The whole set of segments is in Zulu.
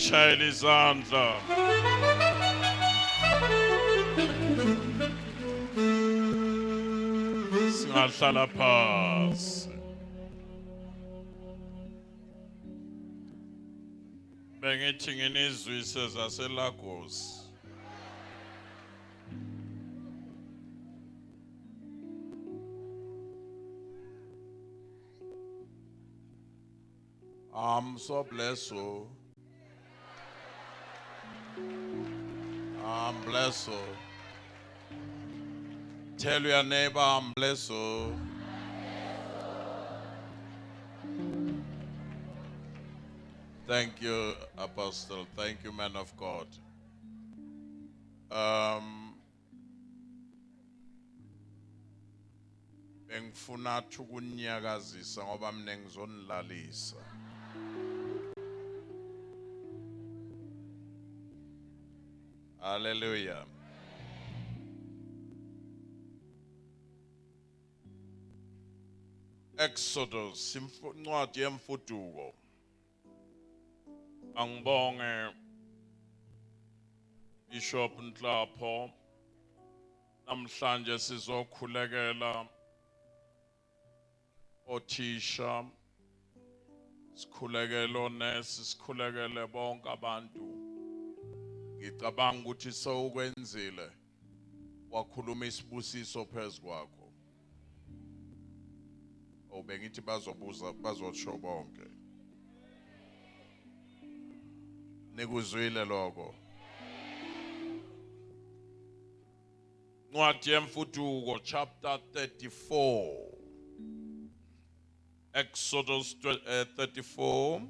Shayela izandla. Singahlala phasi. Bengithi nginizwise zaseLagos. I'm so blessed. I'm blessed. Tell your neighbor I'm blessed. Thank you, Apostle. Thank you, man of God. Engifuna ukunyakazisa ngoba mina ngizonilalisa. Hallelujah. Exodus, incwadi yemfuduko. Angibonge Bishop Nhlapho. Namhlanje sizokhulekela othisha, sikhulekele onesi, sikhulekele bonke abantu. Ngicabanga ukuthi sewukwenzile wakhuluma isibusiso phezu kwakho. Bengithi bazobuza bazosho bonke. Nikuzwile lokho. Ncwadi yemfuduko chapter 34. Exodus 34.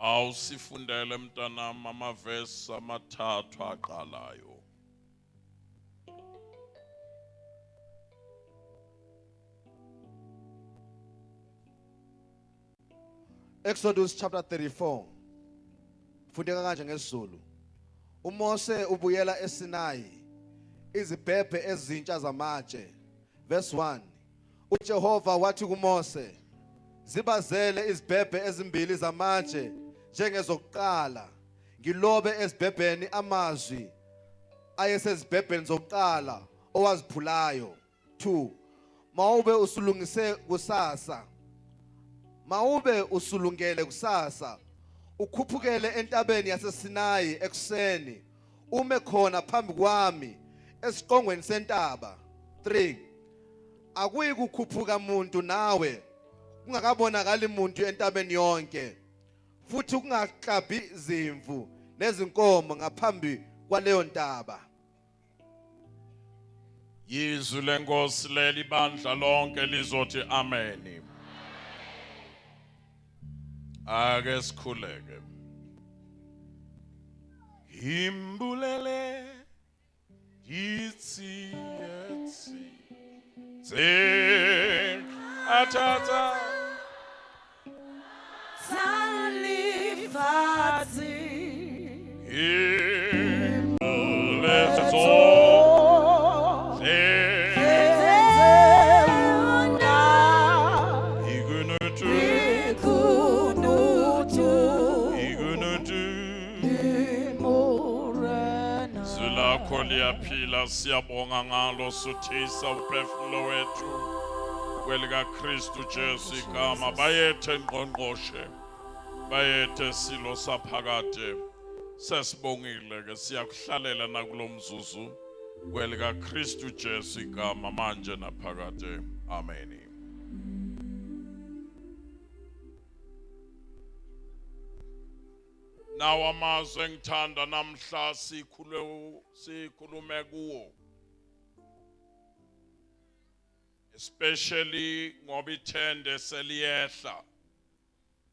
Awusifundele mntanami amavesi amathathu aqalayo. Exodus chapter 34. Fundeka kanje ngesizulu. uMose ubuyela eSinayi, izibhebhe ezintsha zamatshe. Verse 1. uJehova wathi kuMose, zibazele izibhebhe ezimbili zamatshe njengezokuqala, ngilobe ezibhebheni amazwi ayesezibhebheni zokuqala owaziphulayo. 2. Mawube usulungele kusasa, ukhuphukele entabeni yaseSinayi ekuseni, ume khona phambi kwami esiqongweni sentaba. 3. Akuyi kukhuphuka muntu nawe kungakabonakali muntu entabeni yonke, futhi kungaklabi izimvu nezinkomo ngaphambi kwaleyo ntaba. Yizwi lenkosi leli bandla lonke lizothi amen. Ake sikhuleke. Imbulele yithi ze atata salifati imbulele liyaphila, siyabonga ngalo, suthisa uphefumulo wethu kwelika Kristu Jesu igama. Bayethe ngqongqoshe, bayethe silo saphakade. Sesibongile ke siyakuhlalela nakulomzuzu kwelika Kristu Jesu igama manje naphakade. Amen. Nawa amazwe ngithanda namhla sikhulume kuwo, especially ngoba ithende seliyehla.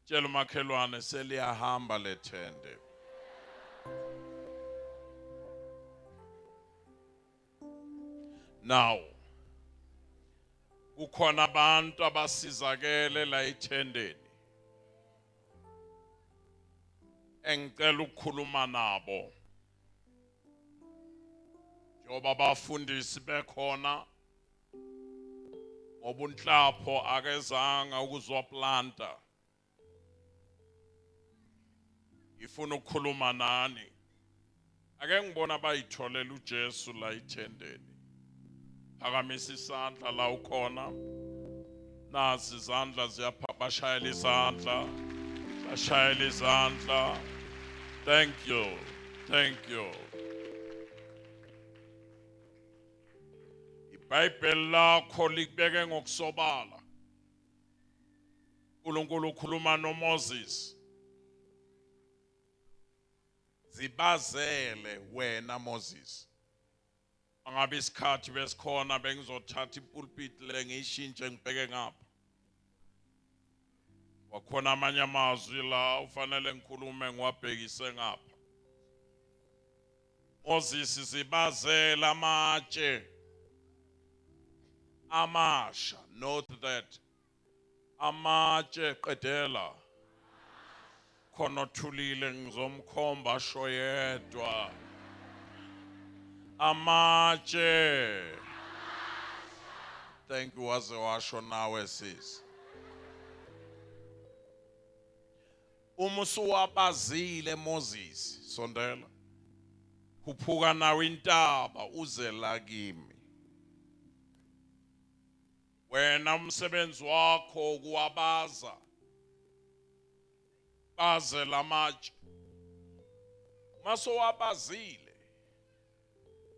Tshela umakhelwane seliyahamba lethende. Now kukhona abantu abasizakele la ethendeni, engicela ukukhuluma nabo njengoba abafundisi bekhona Obunhlapho akezanga ukuzoplanta. Ifuna ukukhuluma nani. Ake ngibona bayitholela uJesu la ithendeni. Phakamisa isandla la ukhona. Nasi izandla bashayela izandla. Bashayela izandla. Thank you. Thank you. iBhayibheli lakho likubeke ngokusobala. uNkulunkulu ukhuluma noMoses. Zibazele wena Moses. Angabe isikhathi besikhona bengizothatha ipulpit lengiyishintshe ngibheke ngapha. Wakhona amanye amazwi la ufanele ngikhulume ngiwabhekise ngapha. Moses zibazela amatshe amasha. Note that. Amatshe qedela. Khona othulile ngizomkhomba shoyedwa. Amatshe. Thank you waze washo nawe sis. Usuwabazile Moses sondela. Khuphuka nawe intaba uze la kimi. Wena umsebenzi wakho kuwabaza. Baze lamatshe. Masowabazile.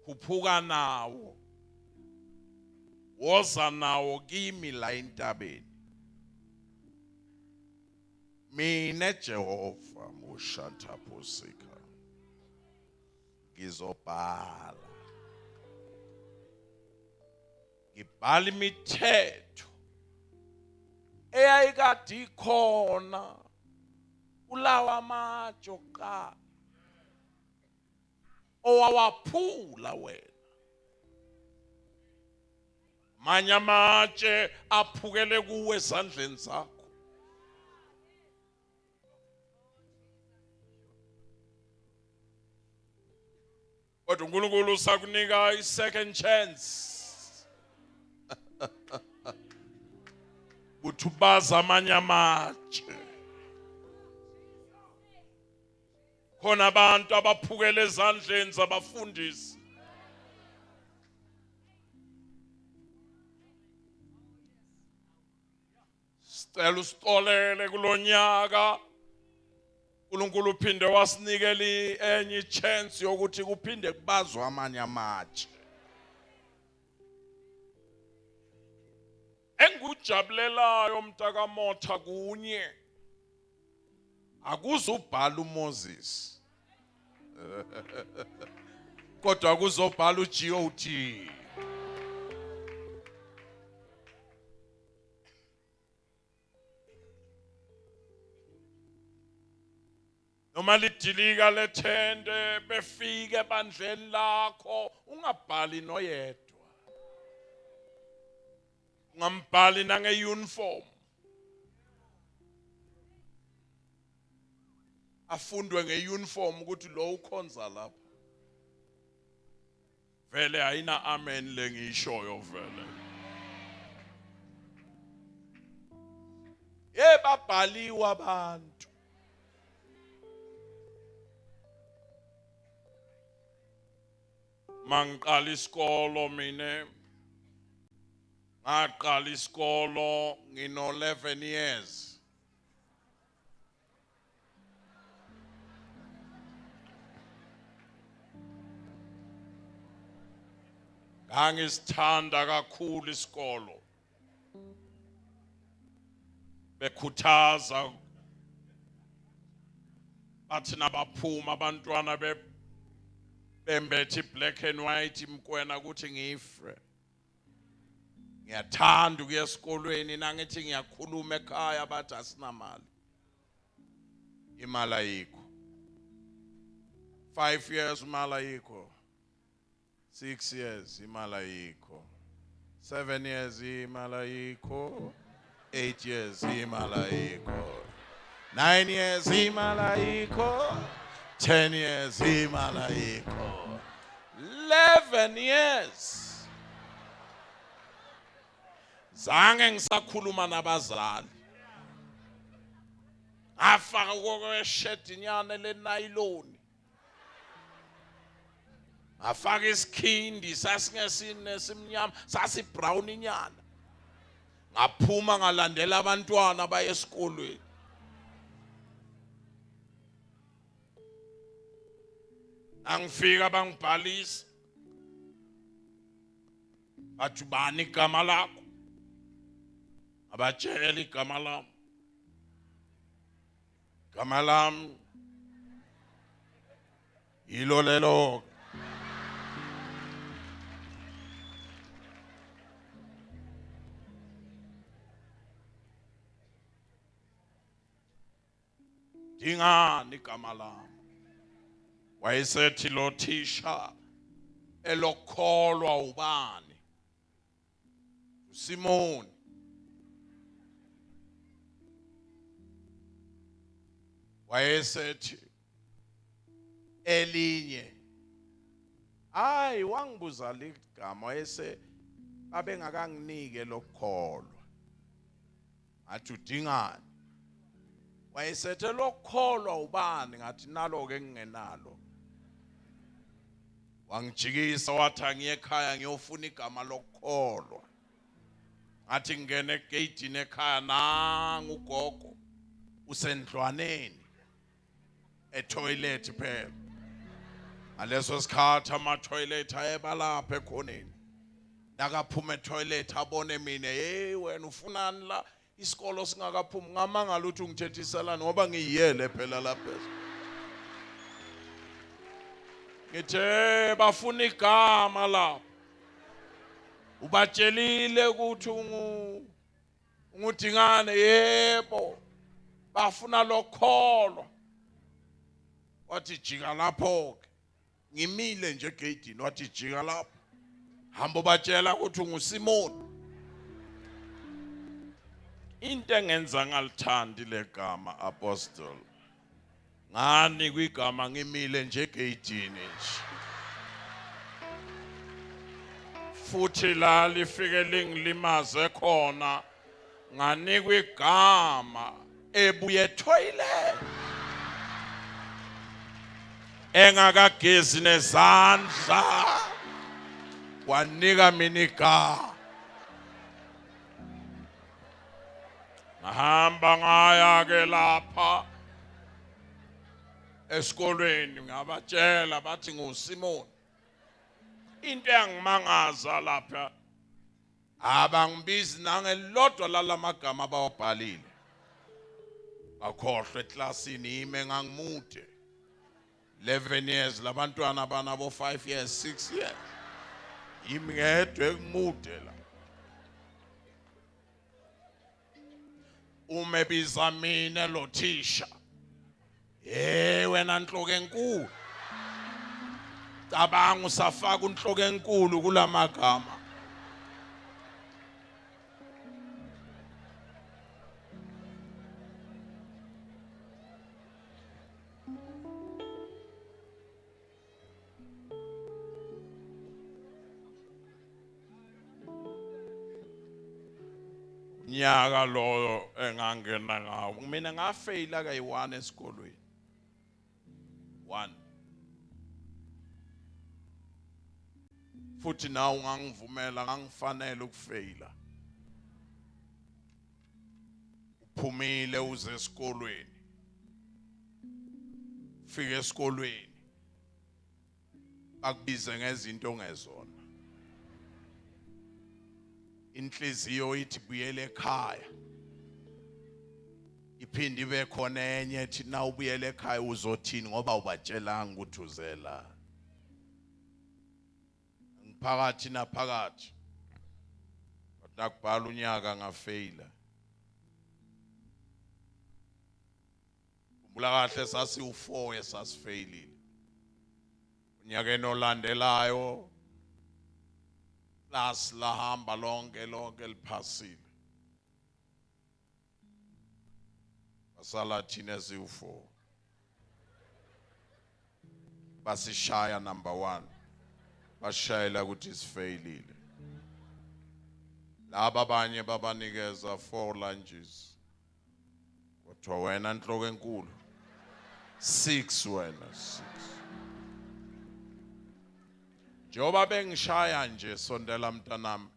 Khuphuka nawo. Woza nawo kimi la entabeni. Mina Jehova mushanta posika. Ngizobhala. Ngibhala imithetho eyayikade ikhona kulawa amatshe oqala owawaphula wena. Manye amatshe aphukele kuwe ezandleni zakho. Kodwa uNkulunkulu usakunika i-second chance. Uthubaza amanye amatshe. Khona abantu abaphukele ezandleni zabafundisi. Sicela usitolele kulonyaka. uNkulunkulu uphinde wasinikela enye chance yokuthi kuphinde kubazwe amanye amatshe. Engujabulelayo mntaka Motha kunye. Akuzubhala uMoses. Kodwa akuzobhala uGOT. Noma lidilika lethende befike ebandleni lakho ungabhali noyedwa. Ungambhali nange-uniform. Afundwe nge-uniform ukuthi lo ukhonza lapha. Vele ayina amen lengiyishoyo vele. Babhaliwe abantu. Mangiqala isikolo mina. Ngaqala isikolo ngino 11 years. Ngangisithanda kakhulu isikolo. Bekhuthaza bathi nabaphuma abantwana bembethe black and white imkwena ukuthi ngifre. Ngiyathanda ukuya esikolweni nangithi ngiyakhuluma ekhaya bathi asinamali. Imali ayikho. 5 years imali ayikho. 6 years imali ayikho. 7 years imali ayikho. 8 years imali ayikho. 9 years imali ayikho. 10 years imali ayikho. 11 years zange ngisakhuluma nabazali afaka kokweshedinyana lenayiloni afaka isikhindi sasingesine simnyama sasi brown inyana ngaphuma ngalandela abantwana baye esikolweni angifika bangibhalisa bathi bani igama lakho abatshela igama lami igama lami yilo lelo dingani igama lami wayesethi lo thisha elokholwa ubani uSimoni wayesethi elinye hayi wangibuza ligama wayese abengakanginike lokholwa athi udingani wayesethe lokholwa ubani ngathi nalo ke ngingenalo wangijikisa wathi angiye ekhaya ngiyofuna igama lokholwa athi ngene egate ekhaya nangu ugogo usendlwaneni etoilet phela aleso sikhathi ama-toilet ayebalapha ekhoneni nakaphuma etoilet abone mina hey wena ufunani la isikolo singakaphumi ngamangala ukuthi ungithethiselani ngoba ngiyiyele phela lapha ngithe bafuna igama lapha ubatshelile ukuthi ungudingane yebo bafuna lokholwa wathi jika lapho ke ngimile nje egate wathi jika lapho hamba batshela ukuthi unguSimoni into engenza ngalithandi legama apostle ngani kwigama ngimile nje egate nje futhi la lifike lingilimaze khona ngani kwigama ebuye toilet engakagezi nezandla wanika mina igama ngahamba ngaya ke lapha esikolweni ngabatshela bathi nguSimoni into yangimangaza lapha abangibizi nangelodwa lalamagama abawabhalile akhohlwe eklasini ime ngangimude 11 years labantwana abanabo 5 years 6 years imngedwe emude la umebiza mina lo thisha wena inhloko enkulu cabanga usafaka inhloko enkulu kulamagama nyaka lo engangena ngawo mina ngafeyila kayi1 esikolweni 1 futhi nawo ngangivumela ngangifanele ukufeyila uphumile uze esikolweni fike esikolweni akubize ngezinto ongezona inhliziyo ithi buyele ekhaya iphindi ibe khona enye ethi na ubuyele ekhaya uzothini ngoba ubatshelanga ukuthi uzela ngiphakathi naphakathi nakubhala unyaka ngafeyila umbula kahle sasi u4 esasifeyilile unyaka enolandelayo las lahamba lonke liphasile basala thina siwu4 basishaya number 1 bashayela ukuthi sifeyilile laba abanye babanikeza 4 lunches kodwa wena inhloko enkulu 6 wena 6 njoba bengishaya nje sondela mntanami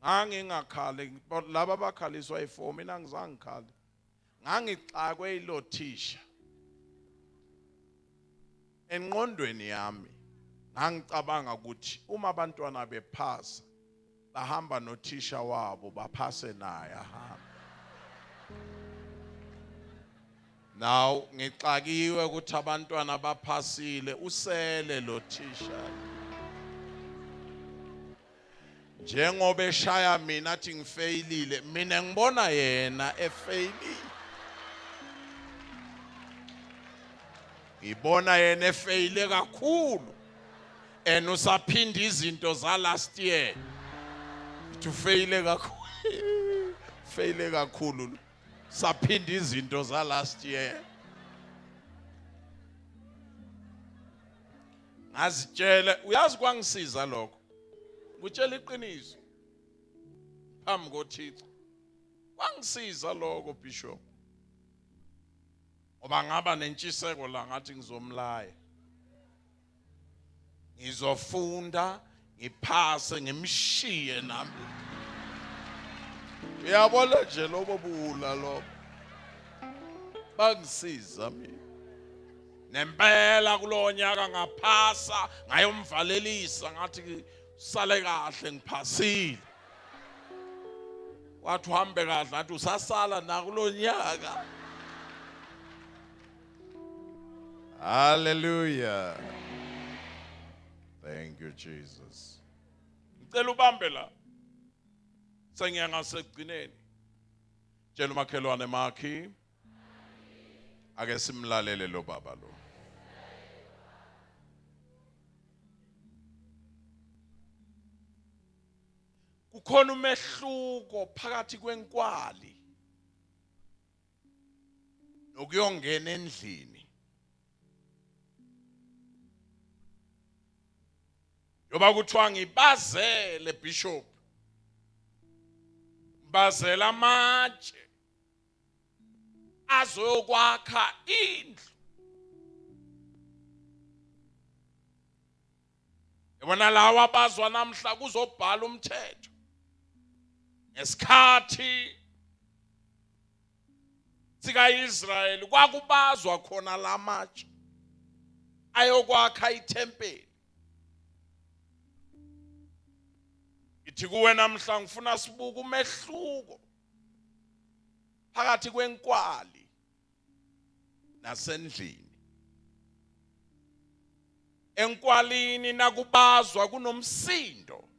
ngangingakhali laba abakhaliswa i4 mina ngizangikhali ngangixakwe ilothisha enqondweni yami ngangicabanga ukuthi uma abantwana bephasa bahamba nothisha wabo baphase naye ahamba now ngixakiwe ukuthi abantwana baphasile usele lothisha njengoba eshaya mina athi ngifeyilile mina ngibona yena efeyilile ngibona yena efeyile kakhulu and usaphinda izinto za last year ufeyile kakhulu feyile kakhulu saphinda izinto za last year ngazitshela uyazi kwangisiza lokho ngutshela iqiniso phambi koThixo kwangisiza lokho bishop ngoba ngaba nentshiseko la ngathi ngizomlaya ngizofunda ngiphase ngimshiye nami uyabona nje lobo bula lo bangisiza mina nempela kulonyaka ngaphasa ngayomvalelisa ngathi sale kahle ngiphasile wathi uhambe kahle ngathi usasala na kulonyaka hallelujah thank you Jesus ngicela ubambe la sengiya ngasekugcineni tshela umakhelwane makhi ake simlalele lo baba lo kukhona umehluko phakathi kwenkwali nokuyongena endlini yoba kuthiwa ngibazele bishop bazela amatshe azoyokwakha indlu yabona lawa abazwa namhla kuzobhala umthetho ngesikhathi sika Israel kwakubazwa khona lamatshe ayokwakha ithempeli ithi kuwe namhla ngifuna sibuke umehluko phakathi kwenkwali nasendlini enkwalini nakubazwa kunomsindo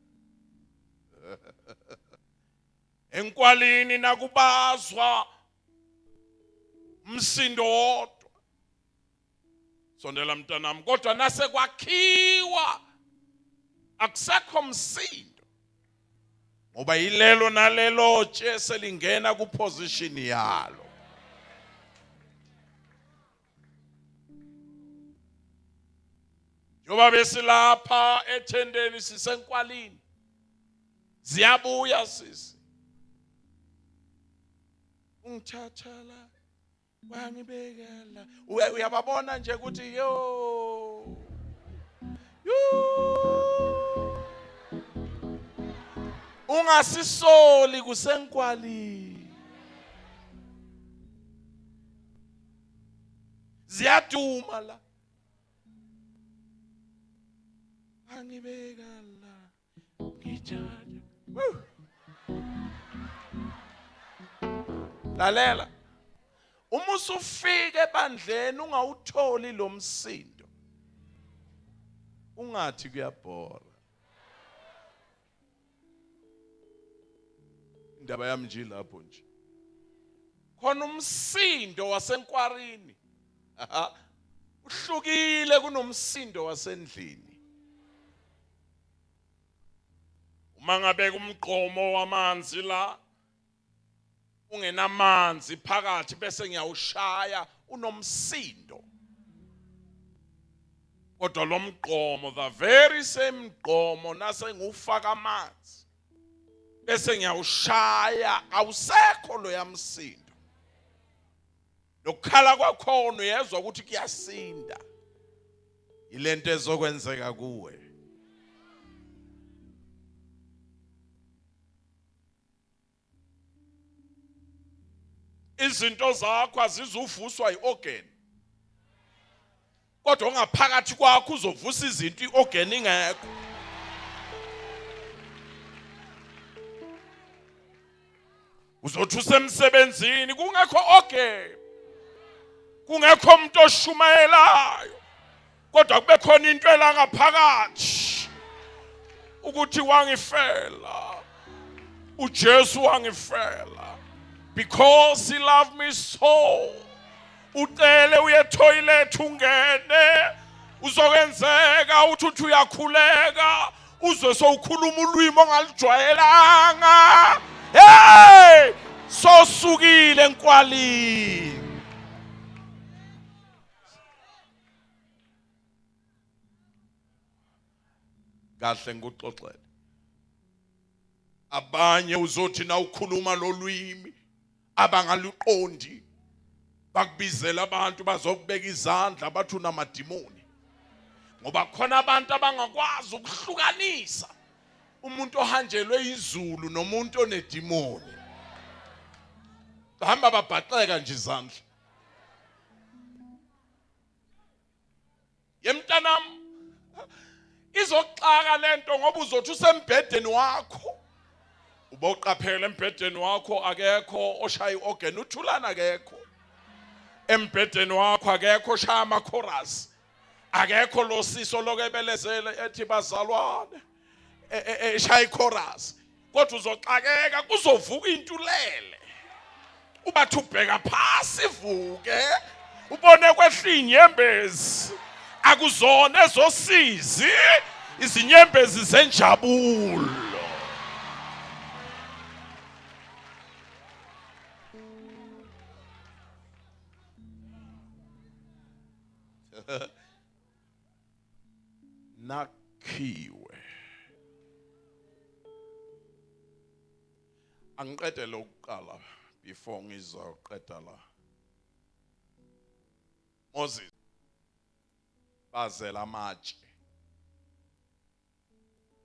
enkwalini nakubazwa umsindo wodwa sondela mntanami kodwa nase kwakhiwa akusekho umsindo ngoba yilelo nalelo tshe selingena kuposition yalo Joba besilapha ethendeni sisenkwalini ziyabuya sisi ungithathala wangibekela uyababona nje ukuthi yo ungasisoli kusenkwalini ziyaduma la angibekela ngithatha lalela uma usufike ebandleni ungawutholi lo msindo ungathi kuyabhora indaba yami nje lapho nje khona umsindo wasenkwarini uhlukile kunomsindo wasendlini uma ngabe kumgqomo wamanzi la ungenamanzi phakathi bese ngiyawushaya unomsindo kodwa lo mgqomo the very same mgqomo nase ngufaka amanzi bese ngiyawushaya awusekho lo yamsindo lokukhala kwakhona uyezwa ukuthi kuyasinda ilento ezokwenzeka kuwe izinto zakho azizuvuswa iorgan kodwa ngaphakathi kwakho uzovusa izinto iorgan ingekho uzothi usemsebenzini kungekho organ kungekho umuntu oshumayelayo kodwa kube khona into elangaphakathi ukuthi wangifela uJesu wangifela because he loved me so ucele uye toilet ungene uzokwenzeka uthi uyakhuleka uzwe sowukhuluma ulwimi ongalijwayelanga hey sosukile enkwalini kahle ngikuxoxele abanye uzothi na ukhuluma lolwimi abangaluqondi bakubizela abantu bazokubeka izandla bathi unamadimoni ngoba khona abantu abangakwazi ukuhlukanisa umuntu ohanjelwe izulu nomuntu onedimoni bahamba babhaqeka nje izandla yemntanam izoxaka lento ngoba uzothi usembhedeni wakho uboqaphela embhedeni wakho akekho oshaya iorgan uthulana akekho embhedeni wakho akekho oshaya ama-chorus akekho lo siso lokebelezela ethi bazalwane eshaya ichorus kodwa uzoxakeka kuzovuka intulele ubathi ubheka phasi vuke ubone kwehla inyembezi akuzona ezosizi izinyembezi zenjabulo nakhiwe angiqede lokuqala before ngizoqeda la Moses bazela amatshe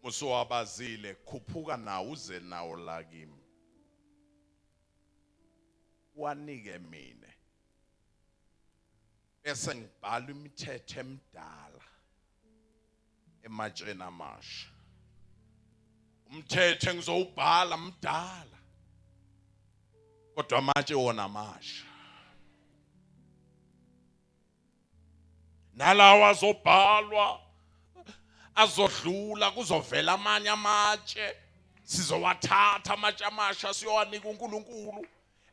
musowabazile khuphuka nawo uze nawo la kimi wanike mina bese ngibhala imithetho emidala ematsheni amasha umthetho engizowubhala mdala kodwa amatshe wona amasha nalawa azobhalwa azodlula kuzovela amanye amatshe sizowathatha amatshe amasha siyowanika uNkulunkulu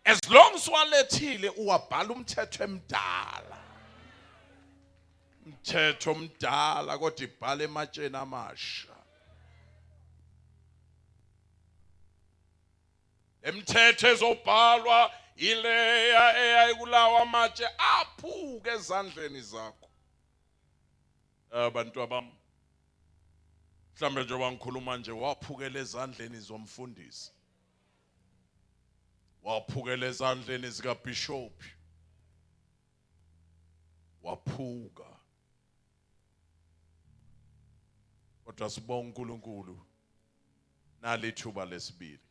as long as walethile uwabhala umthetho emdala umthetho omdala kodwa ibhala ematsheni amasha emthetho ezobhalwa ileya eyayikulawa amatshe aphuke ezandleni zakho abantu abami mhlambe nje wangikhuluma nje waphukela ezandleni zomfundisi waphukela ezandleni zika bishop waphuka kodwa sibonga uNkulunkulu nalithuba lesibili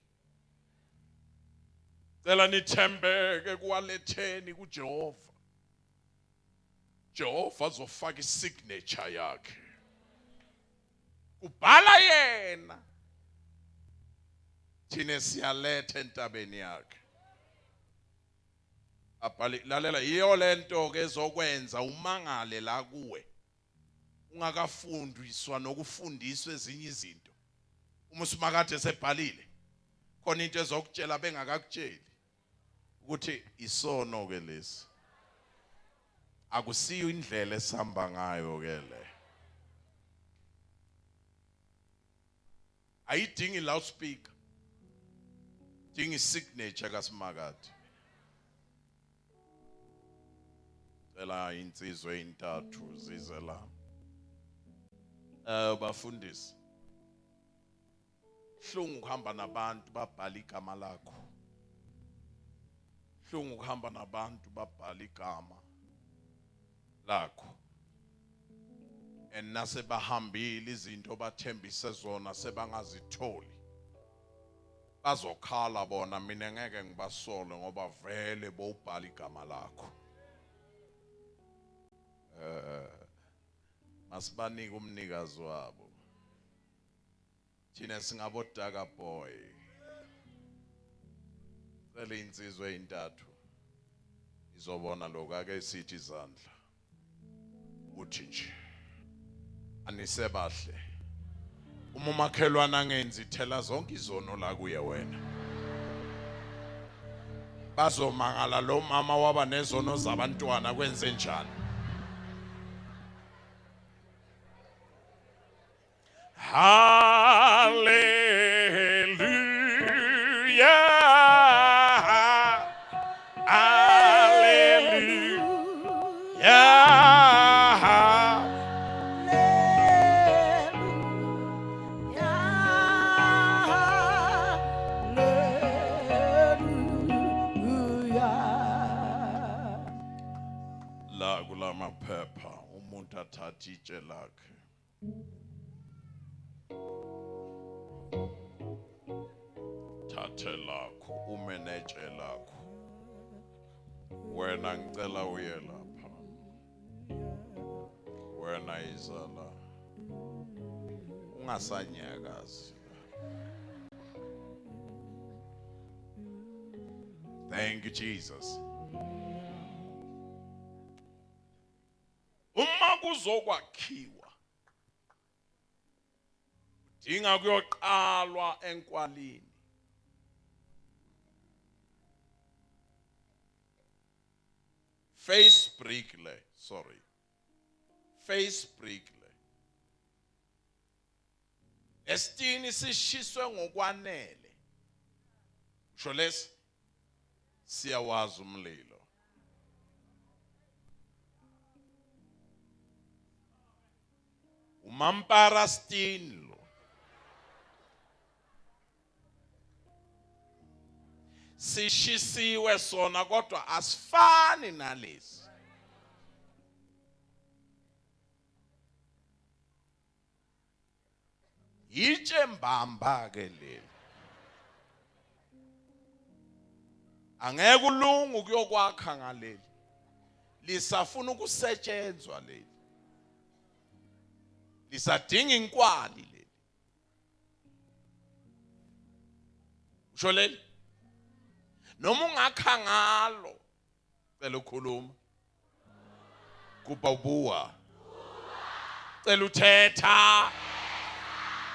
cela nithembeke kwaletheni kuJehova Jehova azofaka isignature yakhe ubhala yena thina siyaletha entabeni yakhe abhali lalela iyo lento ke ezokwenza umangale la kuwe ungakafundiswa nokufundiswa ezinye izinto uma usimakade esebhalile khona into ezokutshela bengakakutsheli ukuthi isono ke lesi akusiyo indlela esihamba ngayo ke le ayidingi loudspeaker dingi signature kaSimakade cela insizwe intathu zize la bafundisi hlungu kuhamba nabantu babhala igama lakho. Hlungu kuhamba nabantu babhala igama lakho. Nase bahambile izinto bathembise zona sebangazitholi. Bazokhala bona mina ngeke ngibasole ngoba vele bowubhala igama lakho. Masibanike umnikazi wabo. Thina singabodaka boy. Cela insizwe ezintathu. Izobona lokho ake sithi izandla. Uthi nje. Anisebahle. Uma umakhelwana angenzi thela zonke izono la kuye wena. Bazomangala lo mama waba nezono zabantwana kwenze njani? Hallelujah. Hallelujah. La kulama phepha umuntu athatha itshe lakhe. Thathe lakho umenetshe lakho. Wena ngicela uye lapha. Wena izala. Ungasanyakazi. Thank you, Jesus. Uma kuzokwakhiwa dinga kuyoqalwa enkwalini. Face brick le, sorry. Face brick le. Estini sishiswe ngokwanele. Sholesi siyawazi umlilo. Umampara stini lo. Sishisiwe sona kodwa asifani nalezi. Itshe mbamba ke leli. Angeke ulungu kuyokwakha ngaleli. Lisafuna ukusetshenzwa leli. Lisadinga inkwali leli. Usho leli? Noma ungakha ngalo cela ukhuluma. Kuba ubuwa. Cela uthetha.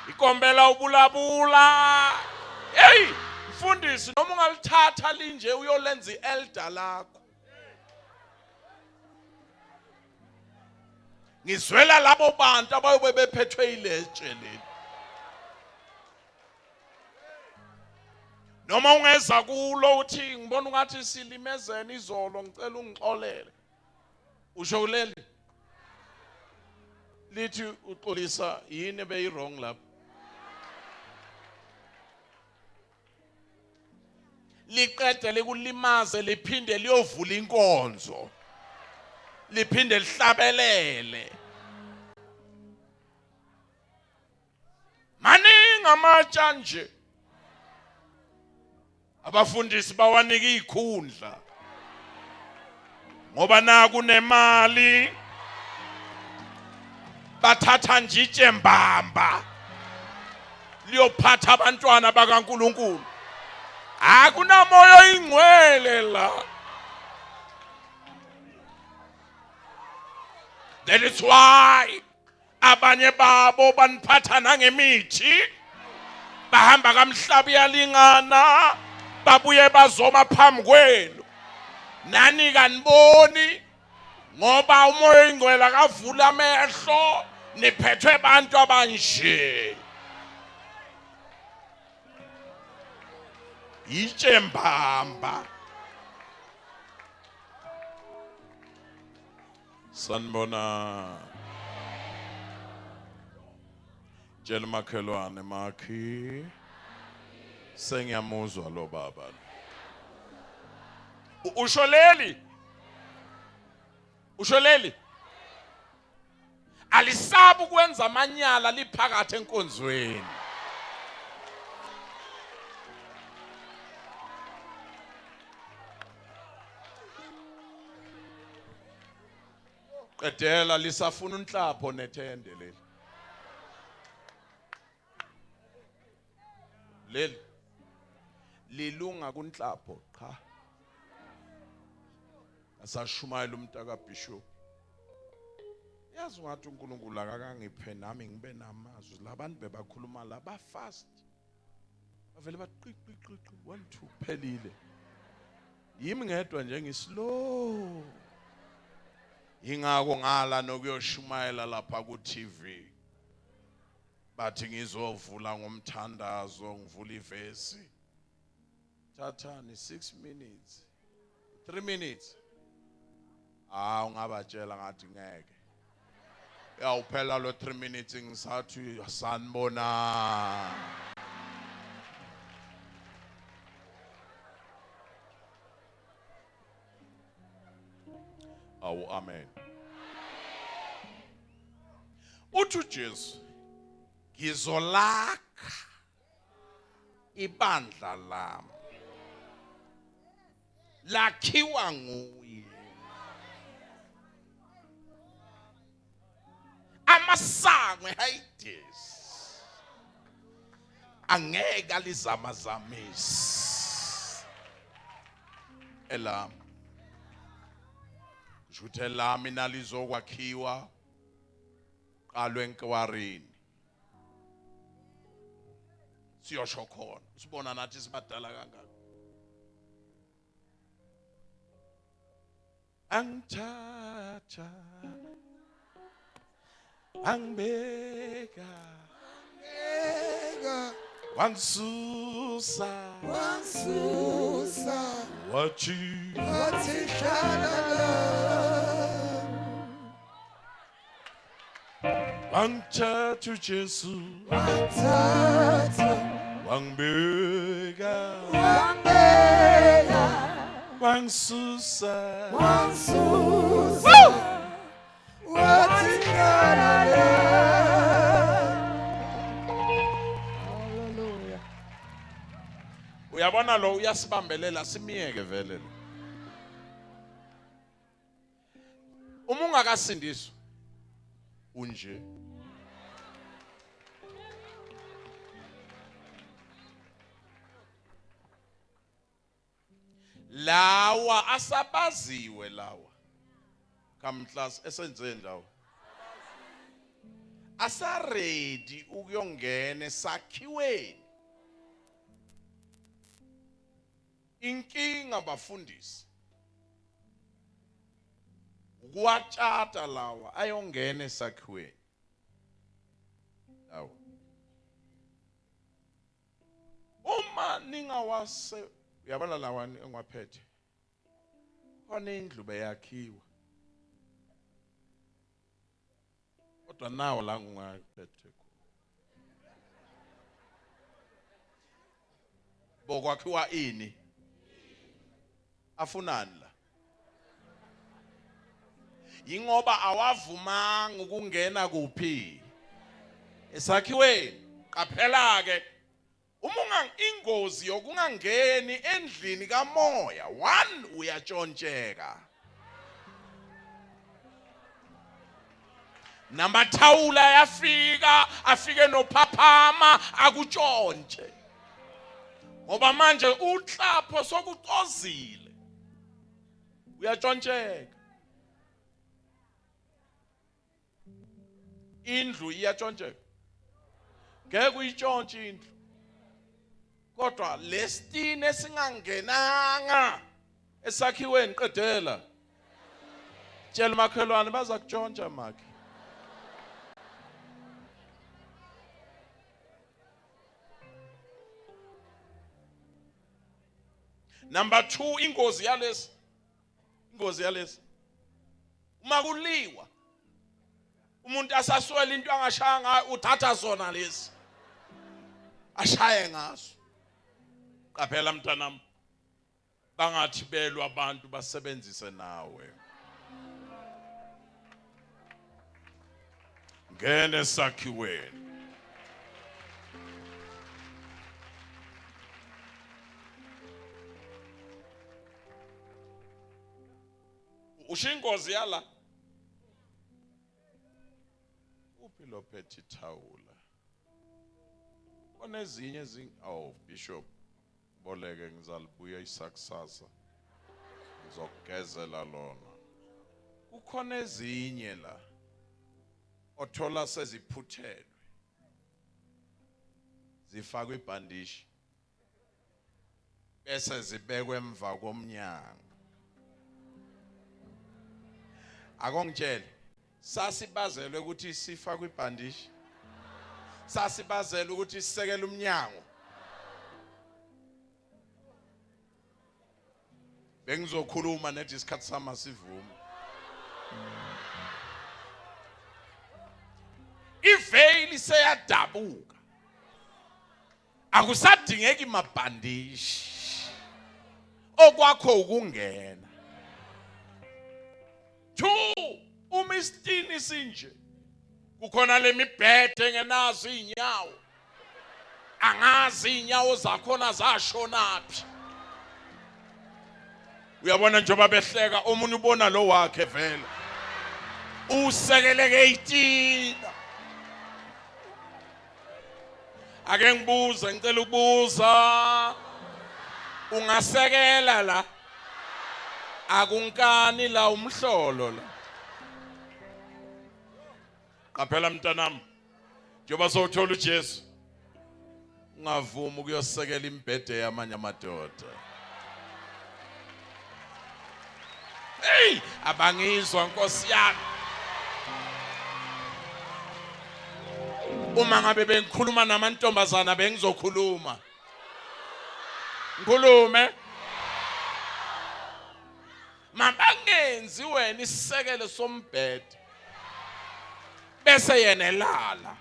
Ikombela ubulabula. Hey, mfundisi noma ungalithatha linje uyolenza ielder lakho. Ngizwela labo bantu abayobe bephethwe iletshe leli. Noma ungeza kulo uthi ngibona ungathi silimezene izolo ngicela ungixolele. Usho leli? Lithi uxolisa yini beyi wrong lapha? Liqede likulimaze liphinde liyovula inkonzo. Liphinde lihlabelele. Maningi amatsha nje. Abafundisi bawanika izikhundla. Ngoba na kunemali. Bathatha nje itshe mbamba. Liyophatha abantwana bakaNkulunkulu. Akunamoya ingcwele la. That is why abanye babo baniphatha nangemithi. Bahamba kamhlaba iyalingana. Babuye bazoma phambi kwenu. Nani kaniboni ngoba umoya ingcwele akavula amehlo niphethwe abantu abanje. Itshe mbamba. Sanibona. Tshela makhelwane makhi. Sengiyamuzwa lo baba. Usho leli alisabu kwenza amanyala liphakathi enkonzweni. Qedela lisafuna unhlapho nethende leli. Leli lilunga kunhlapho cha. Asashumayela umntaka bishop. Yazi ungathi uNkulunkulu akangiphe nami ngibe namazwi labantu bebakhuluma la ba fast. Bavele baqiqiqiqi 1 2 phelile. Yimi ngedwa nje ngislow. Ingako ngala nokuyoshumayela lapha ku TV. Bathi ngizovula ngomthandazo ngivula ivesi. Thathani 6 minutes. 3 minutes. Ungabatshela ngathi ngeke. Uphela lo 3 minutes ngisathi sanibona. Amen. Uthi uJesu ngizolakha ibandla lami lakhiwa nguye. Amasango eHades angeke alizamazamisi elami. Juthe lami nalizokwakhiwa qalwe enkwarini. Siyosho khona sibona nathi sibadala kangaka. Angithatha angibeka wangisusa wathi wangithatha uJesu wangibeka wangisusa Hallelujah. Uyabona lo uyasibambelela simiyeke vele. Uma ungakasindiswa unje. Lawa asabaziwe lawa. Kamhlas esenzeni lawa. Asa ready ukuyongena esakhiweni. Inkinga bafundisi. Ukuwatshata lawa ayongena esakhiweni. Lawa. Uma ningawase uyabona lawa engwaphethe. Khona indlu beyakhiwa. Kodwa nawo la ngingaphethe. Bokwakhiwa ini? Afunani la? Yingoba awavumanga ukungena kuphi esakhiweni. Qaphela ke uma ingozi yokungangeni endlini kamoya 1 uyatshontsheka. Namathawula yafika afike nophaphama akutshontshe. Ngoba manje uhlapho sokucozile. Uyatshontsheleka. Indlu iyatshontsheleka. Ngeke uyitshontshe indlu. Kodwa lesitine singangenanga esakhiweni qedela. Tshela makhelwane baza kutshontsha makhe. Number 2 ingozi yalesi. Ingozi yalesi. Uma kuliwa umuntu asaswela into angashaya ngayo uthatha zona lezi. Ashaye ngaso. Qaphela mntanami. Bangathi belwa abantu basebenzise nawe. Ngene esakhiweni. Ushingozi yala. Uphi lo phethe ithawula. Onezinye Bishop boleke ngizalibuya isakusasa. Ngizogezela lona. Kukhona ezinye la. Othola seziphuthelwe. Zifakwe ibhandishi. Bese zibekwe emva komnyango. Akongitshela sasibazelwe ukuthi sifakwe ibhandishi. Sasibazelwe ukuthi sisekele umnyango. Bengizokhuluma nethi isikhathi sama sivume. Iveil seyadabuka. Akusadingeki mabhandishi. Okwakho ukungena. 2 umistini sinje. Kukhona lemibhede ngenazo inyawo. Angazi inyawo zakhona zashonaphi. Uyabona njengoba behleka omunye ubona lo wakhe vele. Usekeleke itina. Ake ngibuze ngicela ukubuza. Ungasekela la. Akunkani la umhlolo la. Qaphela mntanami. Njengoba sowuthola uJesu. Ungavumi ukuyosekela imbhede yamanye amadoda. Hey, abangizwa Nkosi yami. Uma ngabe bengikhuluma namantombazana bengizokhuluma. Ngikhulume. Mabangenzi wena isisekelo sombhede. Bese yena elala.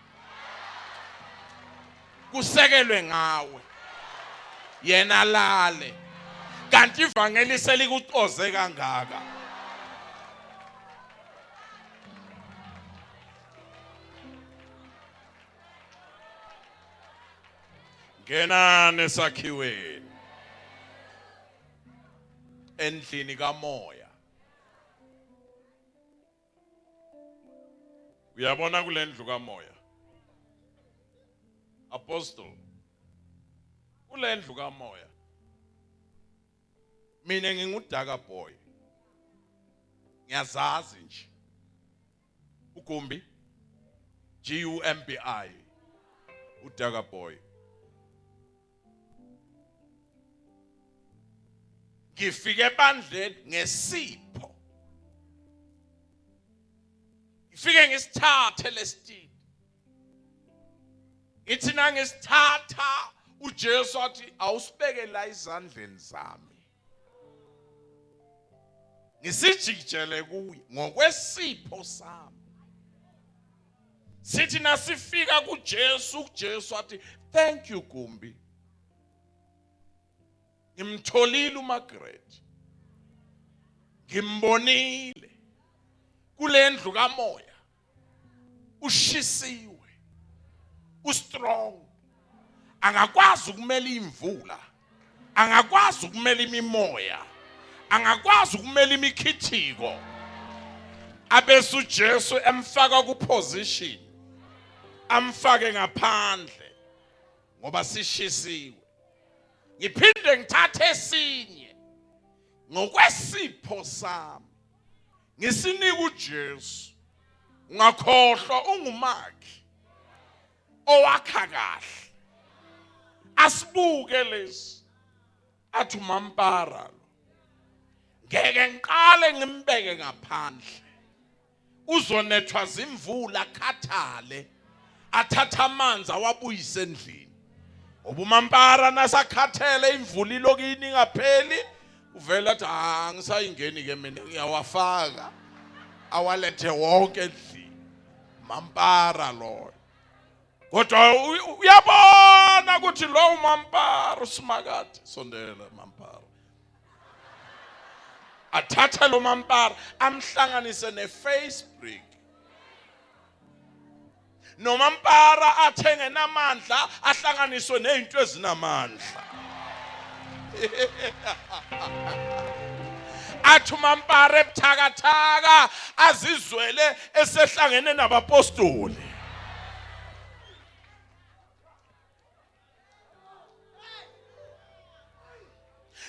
Kusekelwe ngawe. Yena lale. Kanti ivangeli selikuxoze kangaka. Ngena nesakhiweni. Endlini kamoya. Uyabona kule ndlu kamoya. Apostle. Kule ndlu kamoya. Mina ngingudaka boy. Ngiyazazi nje. Ugumbi. GUMBI. Udaka boy. Ngifike ebandleni ngesipho. Ngifike ngisithathe lesitini. Ngithi nangisithatha uJesu athi awusibeke la izandleni zami. Ngisijikijele kuye ngokwesipho sami. Sithi nasifika kuJesu, uJesu athi thank you Gumbi. Ngimtholile uMargaret. Ngimbonile kule ndlu kamoya. Ushisiwe. Ustrong. Angakwazi ukumela imvula. Angakwazi ukumela imimoya. Angakwazi ukumela imikhithiko. Abese uJesu emfaka ku position. Amfake ngaphandle ngoba sishisiwe. Ngiphinde ngithathe esinye ngokwesipho sami. Ngisinika uJesu. Ungakhohlwa ungumakhi owakha kahle. Asibuke lesi. Athi uMampara lo. Ngeke ngiqale ngimbeke ngaphandle. Uzonethwa zimvula khathale. Athatha amanzi awabuyise endlini. UbuMampara nasakhathele imvula ilokini ngapheli uvela athi ngisayingeni ke mina ngiyawafaka awalethe wonke endlini. Mampara lo. Kodwa uyabona ukuthi lo uMampara uSimakade sondela Mampara. Athatha lo Mampara amhlanganise neFacebreak. No Mampara athenge namandla ahlanganiswe nezinto ezinamandla. Athi uMampara ebuthakathaka azizwele esehlangene nabapostoli.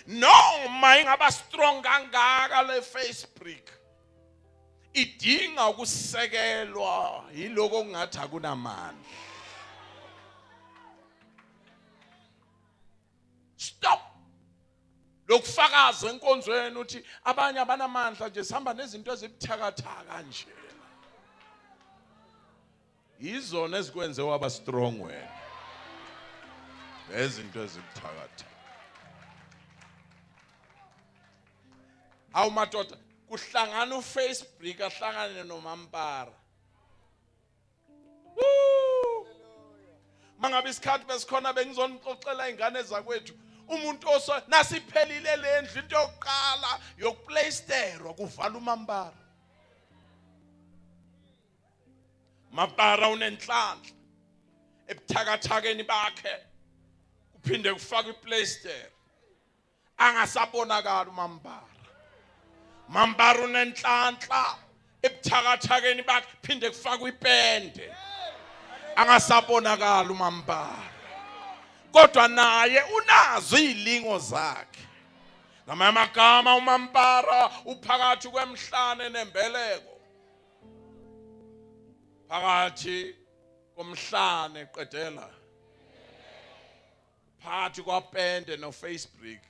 Noma ingaba strong kangaka le Facebreak idinga ukusekelwa yiloko okungathi akunamandla. Stop lokufakaza enkonzweni uthi abanye abanamandla nje sihamba nezinto ezibuthakathaka nje. Izona ezikwenze waba strong wena. Lezinto ezibuthakathaka. Awu madoda kuhlangana uFacebreak ahlangane noMampara. Mangabe isikhathi besikhona bengizonixoxela ingane zakwethu umuntu oso nasiphelile lendlu into yokuqala yokuPlaysterwa kuvala uMampara. Mampara unenhlanhla ebuthakathakeni bakhe kuphinde kufaka iPlayster angasabonakala uMampara. Mampara unenhlanhla ebuthakathakeni bakhe phinde kufakwa ipende angasabonakala uMampara. Kodwa naye unazo izilingo zakhe. Ngamanye amagama uMampara uphakathi kwemhlane nembeleko. Phakathi komhlane qedela. Phakathi kwapende noFacebreak.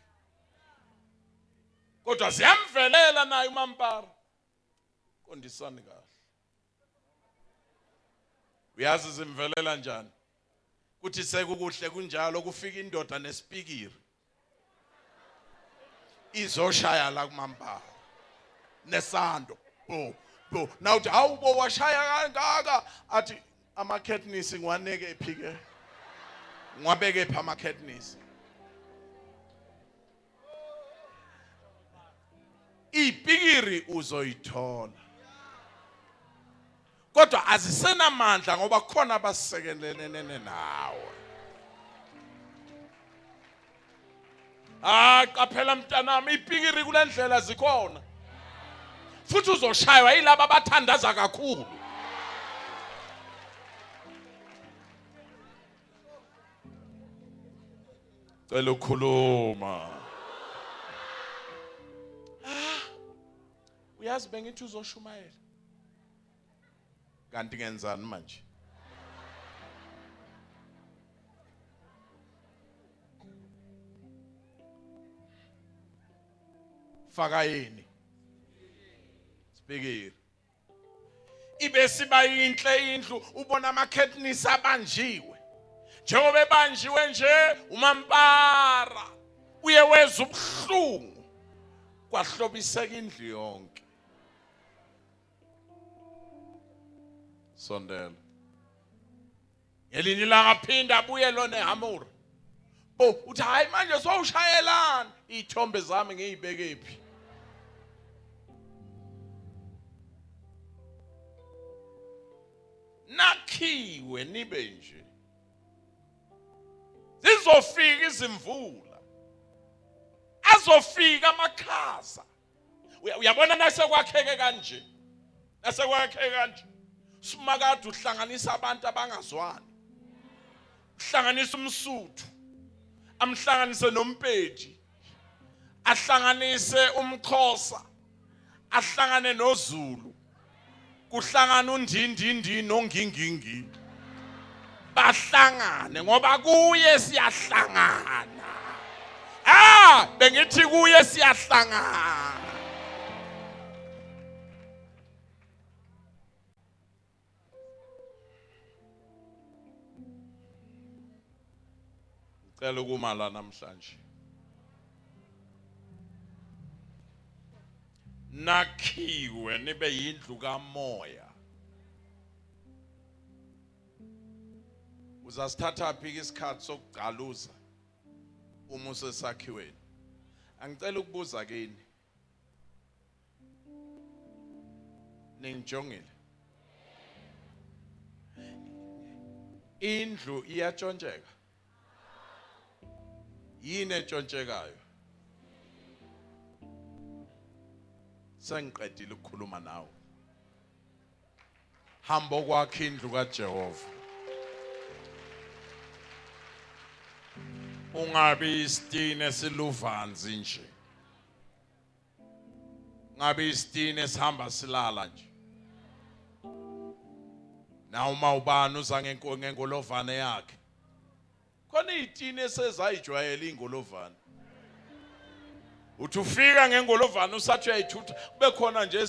Kodwa siyamvelela naye uMampara. Kondisani kahle. Uyazi zimvelela njani? Kuthi sekukuhle kunjalo kufika indoda nesipikiri. Izoshaya la kuMampara. Nesando. Bo. Now uthi awubo washaya kangaka athi ama-Katniss ngiwaneke ephike. Ngwabeke pha ama-Katniss. Ipikiri uzoyithola. Kodwa azisenamandla ngoba khona abasekelene nawe. Qaphela mntanami ipikiri kulendlela zikhona. Futhi uzoshaywa yilabo abathandaza kakhulu. Cela ukukhuluma. Uyazi bengithi uzoshumayela. Kanti ngenzani manje? Faka yini? Sibhekile. Ibe siba inhle indlu ubona ama-Katniss abanjiwe. Njengoba ebanjiwe nje uMampara uye weza ubuhlungu kwahlobiseka indlu yonke. Sondela. Ngelinye ilanga phinda abuye lo neHamura. Uthi hayi manje sowushayelana izithombe zami ngiyibeke phi? Nakhiwe nibe nje. Zizofika izimvula. Azofika amakhaza. Uyabona nasekwakheke kanje. Nasekwakheke kanje. Simakade uhlanganisa abantu abangazwani. Uhlanganisa umSuthu. Amhlanganise noMpedi. Ahlanganise umXhosa. Ahlangane noZulu. Kuhlangana uNdindindi noNgingingi. Bahlangane ngoba kuye siyahlangana. Bengithi kuye siyahlangana. Cela ukumala namhlanje. Nakhiwe nibe yindlu kamoya. Uzasithatha phi isikhathi sokugaluza uma usesakhiweni? Angicela ukubuza kini. Ningijongile. Indlu iyatshontsheka. Yini entshontshekayo? Sengiqedile ukukhuluma nawe. Hamba kwakhe indlu kaJehova. Ungabi isitini esiluvanzi nje. Ngabe isitini esihamba silala nje. Na uma ubani uza ngengolovane yakhe. Khona izitini esezayijwayela ingolovane. Uthi ufika ngengolovane usathi uyayithutha kube khona nje